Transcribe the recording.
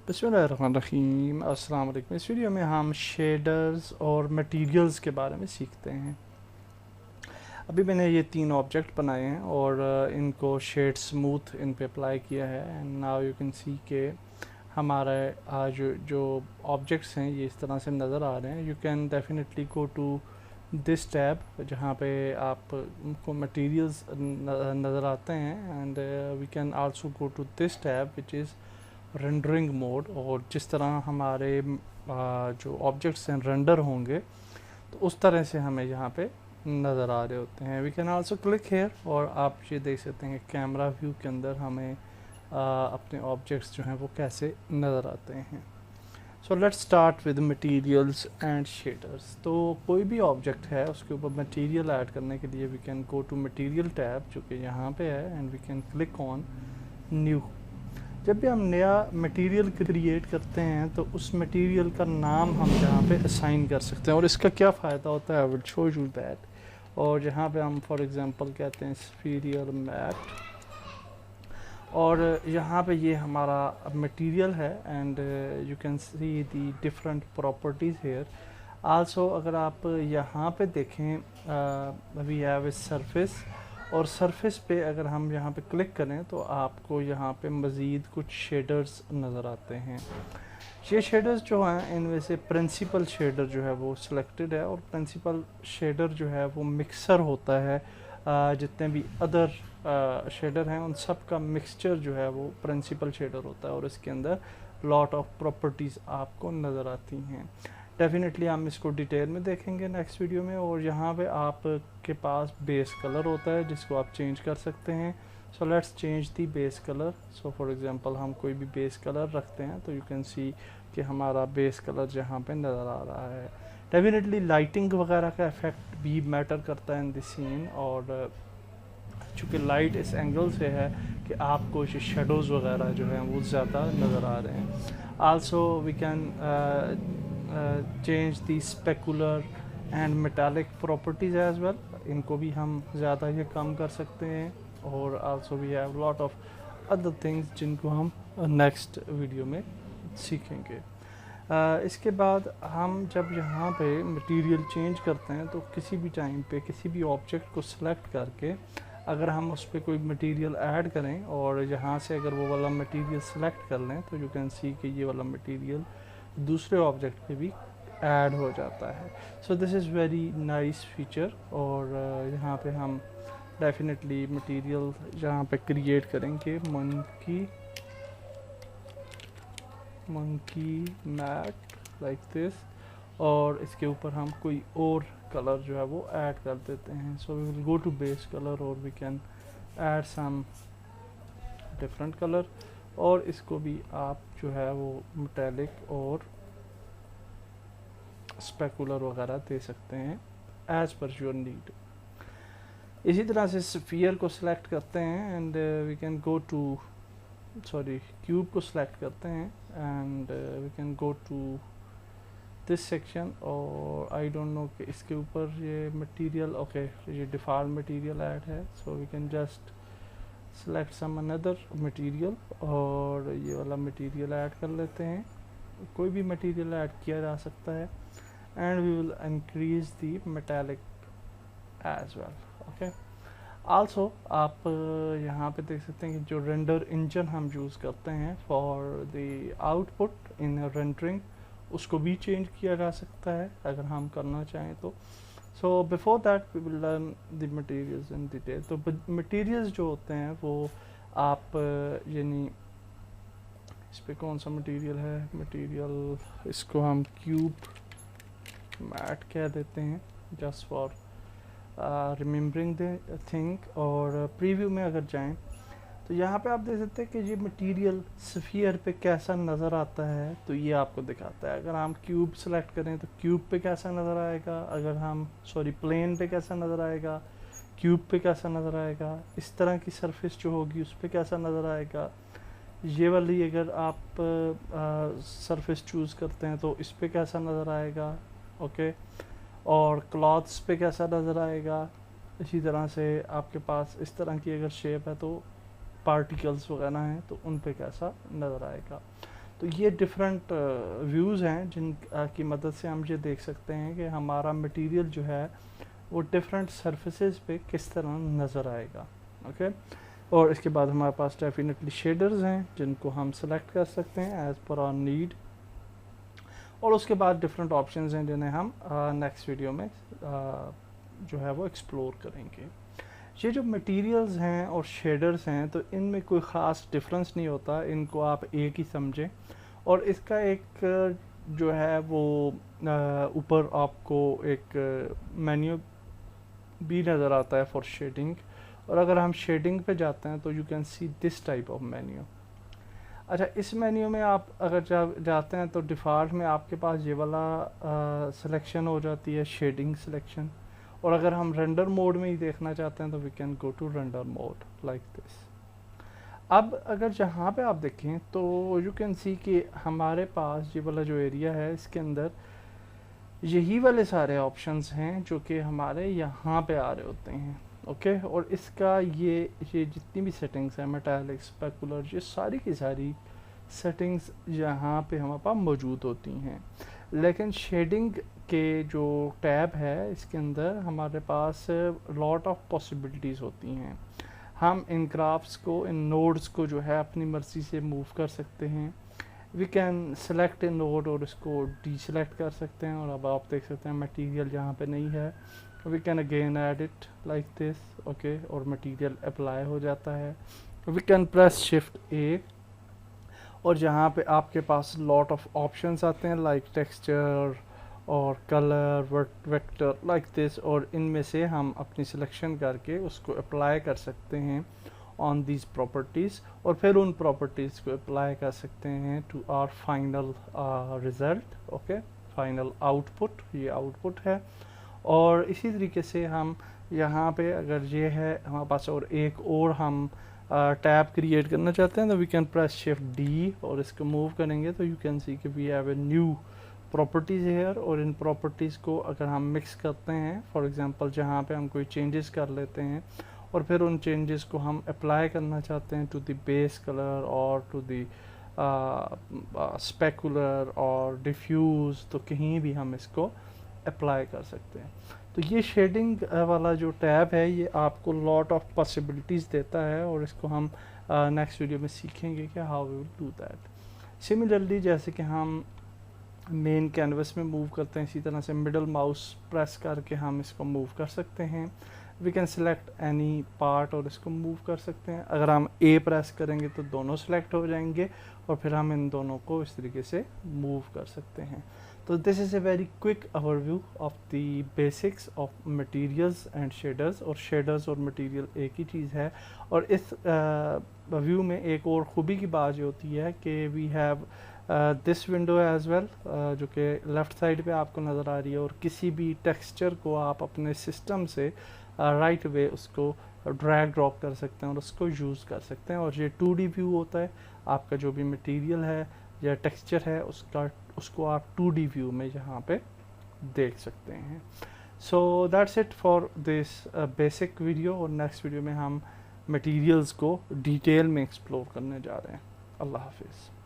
बिस्मिल्लाहिर्रहमानिर्रहीम। अस्सलाम वालेकुम। इस वीडियो में हम शेडर्स और मटेरियल्स के बारे में सीखते हैं। अभी मैंने ये 3 ऑब्जेक्ट बनाए हैं और इनको शेड स्मूथ इन पे अप्लाई किया है एंड नाउ यू कैन सी के हमारे जो ऑब्जेक्ट्स हैं ये इस तरह से नज़र आ रहे हैं। You can definitely go to this tab जहाँ पे आपको मटेरियल्स नज़र आते हैं and we can also go to this tab which is rendering mode. और जिस तरह हमारे जो ऑब्जेक्ट्स हैं रेंडर होंगे तो उस तरह से हमें यहाँ पे नज़र आ रहे होते हैं। We can also click here और आप ये देख सकते हैं कि कैमरा व्यू के अंदर हमें अपने ऑब्जेक्ट्स जो हैं वो कैसे नज़र आते हैं। So let's start with materials and shaders. तो कोई भी ऑब्जेक्ट है उसके ऊपर मटेरियल ऐड करने के लिए we can go to material tab जो कि यहाँ पे है and we can click on new. जब भी हम नया मटेरियल क्रिएट करते हैं तो उस मटेरियल का नाम हम यहाँ पे असाइन कर सकते हैं और इसका क्या फ़ायदा होता है I will show you that. और जहाँ पे हम फॉर एग्जांपल कहते हैं स्फीरियल मैट और यहाँ पे ये हमारा मटेरियल है and you can see the different properties here also. अगर आप यहाँ पे देखें वी हैव ए सरफेस और सरफेस पे अगर हम यहाँ पे क्लिक करें तो आपको यहाँ पे मज़ीद कुछ शेडर्स नज़र आते हैं। ये शेडर्स जो हैं इनमें से प्रिंसिपल शेडर जो है वो सिलेक्टेड है और प्रिंसिपल शेडर जो है वो मिक्सर होता है। जितने भी अदर शेडर हैं उन सब का मिक्सचर जो है वो प्रिंसिपल शेडर होता है और इसके अंदर लॉट ऑफ प्रॉपर्टीज़ आपको नज़र आती हैं। डेफिनेटली हम इसको डिटेल में देखेंगे नेक्स्ट वीडियो में। और यहाँ पे आपके पास बेस कलर होता है जिसको आप चेंज कर सकते हैं। So let's change the base colour. So for example हम कोई भी बेस कलर रखते हैं तो यू कैन सी कि हमारा बेस कलर यहाँ पे नज़र आ रहा है। डेफिनेटली लाइटिंग वगैरह का इफेक्ट भी मैटर करता है इन दिस सीन और चूँकि लाइट इस एंगल से है कि आपको शेडोज़ वगैरह जो हैं वो ज़्यादा नज़र आ रहे हैं। Also we can change the specular and metallic properties as well. इनको भी हम ज़्यादा या कम कर सकते हैं और also we have lot of other things जिनको हम नेक्स्ट वीडियो में सीखेंगे। इसके बाद हम जब यहाँ पे मटेरियल चेंज करते हैं तो किसी भी टाइम पे किसी भी ऑब्जेक्ट को सिलेक्ट करके अगर हम उस पर कोई मटेरियल ऐड करें और यहाँ से अगर वो वाला मटेरियल सेलेक्ट कर लें तो यू कैन सी कि ये वाला मटेरियल दूसरे ऑब्जेक्ट पे भी ऐड हो जाता है। So this is very nice feature. और यहाँ पे हम डेफिनेटली मटेरियल जहाँ पे क्रिएट करेंगे मंकी मैट लाइक दिस और इसके ऊपर हम कोई और कलर जो है वो ऐड कर देते हैं। So we will go to base colour और we can add some different colour और इसको भी आप जो है वो मेटालिक और स्पेकुलर वगैरह दे सकते हैं एज पर योर नीड। इसी तरह से स्फीयर को सिलेक्ट करते हैं and we can go to cube को सिलेक्ट करते हैं and we can go to this section और आई डोंट नो कि इसके ऊपर ये मटेरियल ओके ये डिफ़ॉल्ट मटेरियल ऐड है। So we can just select some another material और ये वाला मटेरियल ऐड कर लेते हैं। कोई भी मटेरियल ऐड किया जा सकता है and we will increase the metallic as well. Okay also आप यहाँ पे देख सकते हैं कि जो रेंडर इंजन हम यूज़ करते हैं for the output in rendering उसको भी चेंज किया जा सकता है अगर हम करना चाहें तो। So before that we will learn the materials in detail. तो मटेरियल्स जो होते हैं वो आप यानी इस पर कौन सा मटेरियल है मटेरियल इसको हम क्यूब मैट कह देते हैं just for remembering the thing. और प्रीव्यू में अगर जाएं तो यहाँ पे आप देख सकते हैं कि ये मटेरियल स्फीयर पे कैसा नज़र आता है तो ये आपको दिखाता है। अगर हम क्यूब सेलेक्ट करें तो क्यूब पे कैसा नज़र आएगा, अगर हम प्लेन पे कैसा नज़र आएगा, क्यूब पे कैसा नज़र आएगा, इस तरह की सरफेस जो होगी उस पर कैसा नज़र आएगा। ये वाली अगर आप सरफेस चूज़ करते हैं तो इस पर कैसा नज़र आएगा ओके और क्लॉथ्स पे कैसा नज़र आएगा। इसी तरह से आपके पास इस तरह की अगर शेप है तो पार्टिकल्स वगैरह हैं तो उन पे कैसा नज़र आएगा। तो ये डिफरेंट व्यूज़ हैं जिन की मदद से हम ये देख सकते हैं कि हमारा मटेरियल जो है वो डिफरेंट सरफेसेस पे किस तरह नज़र आएगा। ओके, और इसके बाद हमारे पास डेफिनेटली शेडर्स हैं जिनको हम सेलेक्ट कर सकते हैं एज़ पर आवर नीड, और उसके बाद डिफरेंट ऑप्शंस हैं जिन्हें हम नेक्स्ट वीडियो में जो है वो एक्सप्लोर करेंगे। ये जो मटेरियल्स हैं और शेडर्स हैं तो इनमें कोई ख़ास डिफरेंस नहीं होता, इनको आप एक ही समझें। और इसका एक जो है वो ऊपर आपको एक मेन्यू भी नज़र आता है फॉर शेडिंग, और अगर हम शेडिंग पे जाते हैं तो you can see this type of menu. अच्छा, इस मेन्यू में आप अगर जाते हैं तो डिफ़ॉल्ट में आपके पास ये वाला सिलेक्शन हो जाती है, शेडिंग सिलेक्शन। और अगर हम रेंडर मोड में ही देखना चाहते हैं तो we can go to render mode like this. अब अगर जहाँ पे आप देखें तो यू कैन सी कि हमारे पास ये वाला जो एरिया है इसके अंदर यही वाले सारे ऑप्शंस हैं जो कि हमारे यहाँ पे आ रहे होते हैं। ओके, और इसका ये जितनी भी सेटिंग्स हैं, मेटालिक, स्पेकुलर, ये सारी की सारी सेटिंग्स यहाँ पे हमारे पास मौजूद होती हैं। लेकिन शेडिंग के जो टैब है इसके अंदर हमारे पास लॉट ऑफ पॉसिबिलिटीज़ होती हैं। हम इन ग्राफ्स को, इन नोड्स को जो है अपनी मर्ज़ी से मूव कर सकते हैं। We can select a node और इसको डीसेलेक्ट कर सकते हैं। और अब आप देख सकते हैं मटेरियल यहाँ पे नहीं है, we can again add it like this. Okay, और मटेरियल अप्लाई हो जाता है। We can press shift A, और जहाँ पे आपके पास लॉट ऑफ ऑप्शंस आते हैं लाइक टेक्सचर और कलर, वेक्टर लाइक दिस, और इनमें से हम अपनी सिलेक्शन करके उसको अप्लाई कर सकते हैं ऑन दीज प्रॉपर्टीज़, और फिर उन प्रॉपर्टीज़ को अप्लाई कर सकते हैं to our final result. Okay, final output, ये आउटपुट है। और इसी तरीके से हम यहाँ पे अगर ये है हमारे पास और एक और हम टैब क्रिएट करना चाहते हैं तो we can press shift D, और इसको मूव करेंगे तो यू कैन सी कि we have a new properties here. और इन प्रॉपर्टीज़ को अगर हम मिक्स करते हैं, फॉर एग्जांपल जहाँ पे हम कोई चेंजेस कर लेते हैं और फिर उन चेंजेस को हम अप्लाई करना चाहते हैं टू द बेस कलर और टू द स्पेकुलर और डिफ्यूज़, तो कहीं भी हम इसको अप्लाई कर सकते हैं। तो ये शेडिंग वाला जो टैब है ये आपको लॉट ऑफ पॉसिबिलिटीज़ देता है, और इसको हम नेक्स्ट वीडियो में सीखेंगे कि how we will do that. Similarly जैसे कि हम मेन कैनवस में मूव करते हैं, इसी तरह से मिडल माउस प्रेस करके हम इसको मूव कर सकते हैं। We can select any part और इसको मूव कर सकते हैं। अगर हम ए प्रेस करेंगे तो दोनों सेलेक्ट हो जाएंगे, और फिर हम इन दोनों को इस तरीके से मूव कर सकते हैं। तो this is a very quick overview of the basics of materials and shaders. और शेडर्स और मटेरियल एक ही चीज़ है। और इस व्यू में एक और ख़ूबी की बात ये होती है कि we have this window as well, जो कि लेफ़्ट साइड पे आपको नज़र आ रही है, और किसी भी टेक्सचर को आप अपने सिस्टम से राइट वे उसको ड्रैग ड्रॉप कर सकते हैं और उसको यूज़ कर सकते हैं। और ये 2D व्यू होता है, आपका जो भी मटेरियल है या टेक्सचर है उसको आप 2D व्यू में यहाँ पे देख सकते हैं। So that's it for this basic video, और नेक्स्ट वीडियो में हम मटेरियल्स को डिटेल में एक्सप्लोर करने जा रहे हैं। अल्लाह हाफिज़।